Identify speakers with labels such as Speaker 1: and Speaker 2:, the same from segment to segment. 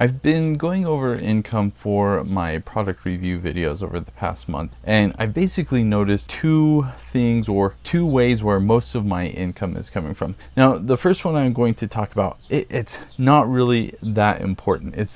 Speaker 1: I've been going over income for my product review videos over the past month, and I've basically noticed two things or two ways where most of my income is coming from. Now, the first one I'm going to talk about, it's not really that important. It's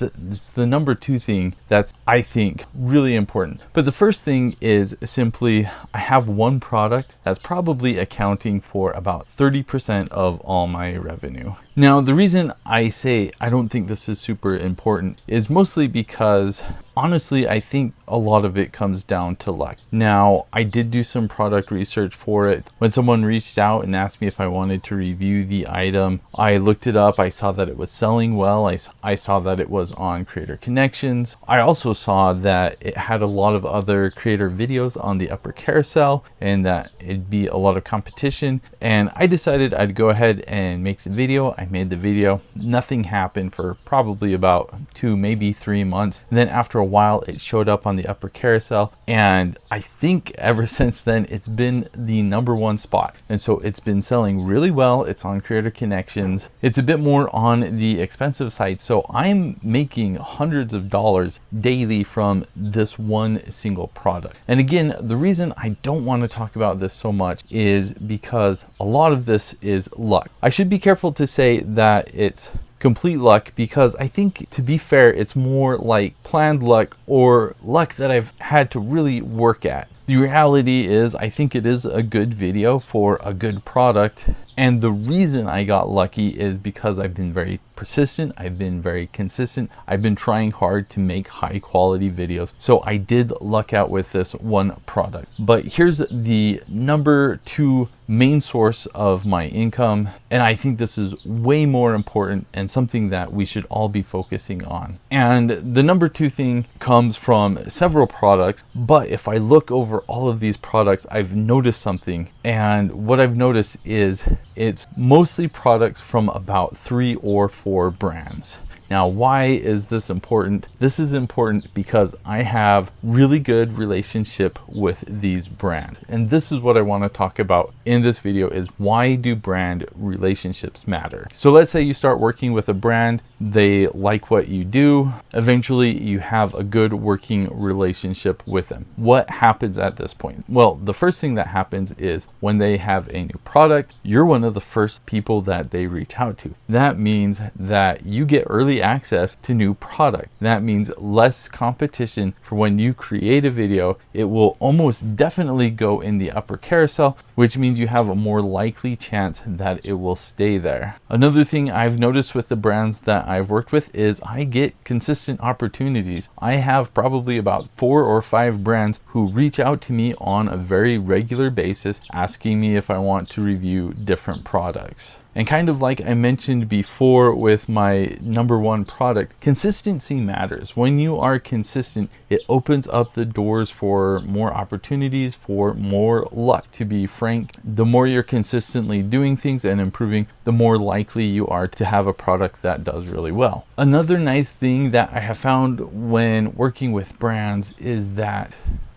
Speaker 1: the number two thing that's, I think, really important. But the first thing is simply I have one product that's probably accounting for about 30% of all my revenue. Now, the reason I say I don't think this is super important is mostly because honestly, I think a lot of it comes down to luck. Now, I did do some product research for it. When someone reached out and asked me if I wanted to review the item, I looked it up. I saw that it was selling well. I saw that it was on Creator Connections. I also saw that it had a lot of other creator videos on the upper carousel and that it'd be a lot of competition. And I decided I'd go ahead and make the video. I made the video. Nothing happened for probably about 2, maybe 3 months. And then after a while, it showed up on the upper carousel, and I think ever since then it's been the #1 spot. And so it's been selling really well. It's on Creator Connections. It's a bit more on the expensive side, so I'm making hundreds of dollars daily from this one single product. And again, the reason I don't want to talk about this so much is because a lot of this is luck. I should be careful to say that it's complete luck, because I think, to be fair, it's more like planned luck or luck that I've had to really work at. The reality is, I think it is a good video for a good product, and the reason I got lucky is because I've been very persistent, I've been very consistent, I've been trying hard to make high quality videos. So I did luck out with this one product. But here's the #2 main source of my income, and I think this is way more important and something that we should all be focusing on. And the #2 thing comes from several products, but if I look over all of these products, I've noticed something. And what I've noticed is it's mostly products from about 3 or 4 brands. Now, why is this important? This is important because I have really good relationship with these brands. And this is what I want to talk about in this video, is why do brand relationships matter? So let's say you start working with a brand, they like what you do. Eventually you have a good working relationship with them. What happens at this point? Well, the first thing that happens is when they have a new product, you're one of the first people that they reach out to. That means that you get early access to new product. That means less competition for when you create a video. It will almost definitely go in the upper carousel, which means you have a more likely chance that it will stay there. Another thing I've noticed with the brands that I've worked with is I get consistent opportunities. I have probably about 4 or 5 brands who reach out to me on a very regular basis asking me if I want to review different products. And kind of like I mentioned before with my #1 product, consistency matters. When you are consistent, it opens up the doors for more opportunities, for more luck. To be frank, the more you're consistently doing things and improving, the more likely you are to have a product that does really well. Another nice thing that I have found when working with brands is that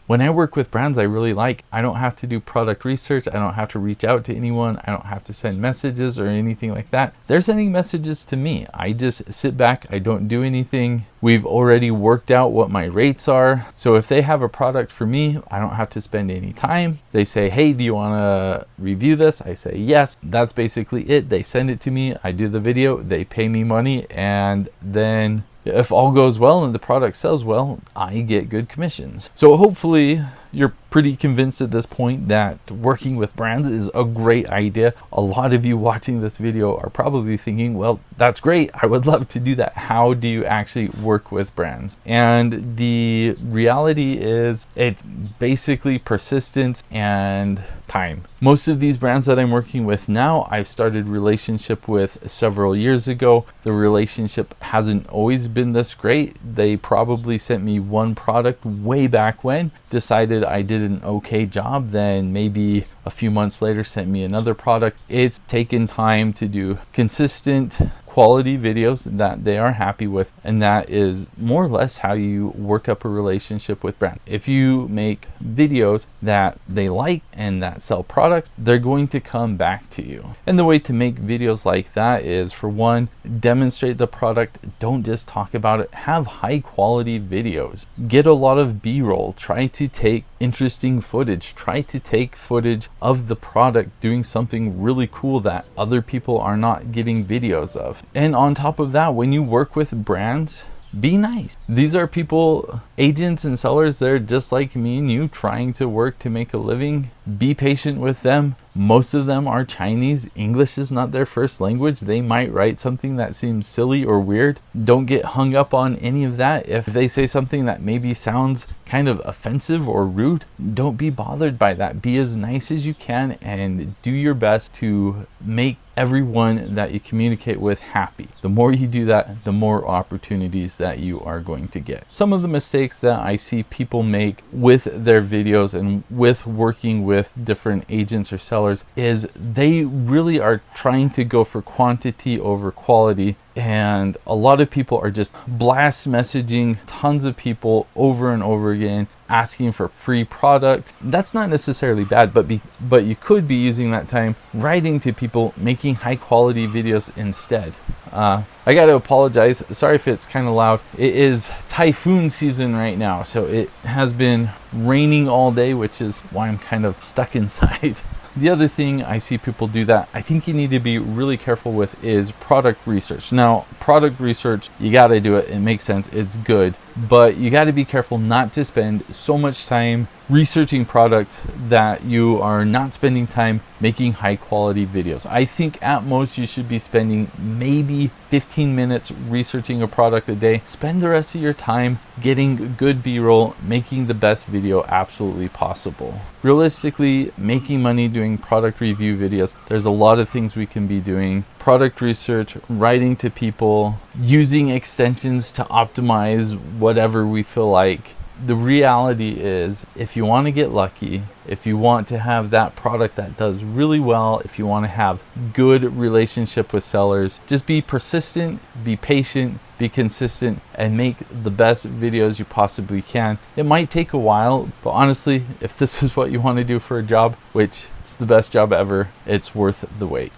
Speaker 1: when I work with brands I really like, I don't have to do product research. I don't have to reach out to anyone. I don't have to send messages or anything like that. They're sending messages to me. I just sit back. I don't do anything. We've already worked out what my rates are. So if they have a product for me, I don't have to spend any time. They say, hey, do you want to review this? I say yes. That's basically it. They send it to me. I do the video. They pay me money, and then if all goes well and the product sells well, I get good commissions. So hopefully you're pretty convinced at this point that working with brands is a great idea. A lot of you watching this video are probably thinking, well, that's great. I would love to do that. How do you actually work with brands? And the reality is it's basically persistence and time. Most of these brands that I'm working with now, I've started relationship with several years ago. The relationship hasn't always been this great. They probably sent me one product way back when, decided I did an okay job, then maybe a few months later sent me another product. It's taken time to do consistent quality videos that they are happy with, and that is more or less how you work up a relationship with brands. If you make videos that they like and that sell products, they're going to come back to you. And the way to make videos like that is, for one, demonstrate the product. Don't just talk about it. Have high quality videos. Get a lot of B-roll. Try to take interesting footage. Try to take footage of the product doing something really cool that other people are not getting videos of. And on top of that, when you work with brands, be nice. These are people, agents and sellers, they're just like me and you, trying to work to make a living. Be patient with them. Most of them are Chinese. English is not their first language. They might write something that seems silly or weird. Don't get hung up on any of that. If they say something that maybe sounds kind of offensive or rude, don't be bothered by that. Be as nice as you can and do your best to make everyone that you communicate with happy. The more you do that, the more opportunities that you are going to get. Some of the mistakes that I see people make with their videos and with working with different agents or sellers is they really are trying to go for quantity over quality. And a lot of people are just blast messaging tons of people over and over again, asking for free product. That's not necessarily bad, but you could be using that time writing to people, making high quality videos instead. I got to apologize. Sorry if it's kind of loud. It is typhoon season right now, so it has been raining all day, which is why I'm kind of stuck inside. The other thing I see people do that I think you need to be really careful with is product research. Now, product research, you got to do it. It makes sense. It's good. But you got to be careful not to spend so much time researching product that you are not spending time making high quality videos. I think at most you should be spending maybe 15 minutes researching a product a day. Spend the rest of your time getting good B-roll, making the best video absolutely possible. Realistically, making money doing product review videos, there's a lot of things we can be doing. Product research, writing to people, using extensions to optimize whatever we feel like. The reality is, if you want to get lucky, if you want to have that product that does really well, if you want to have good relationship with sellers, just be persistent, be patient, be consistent, and make the best videos you possibly can. It might take a while, but honestly, if this is what you want to do for a job, which is the best job ever, it's worth the wait.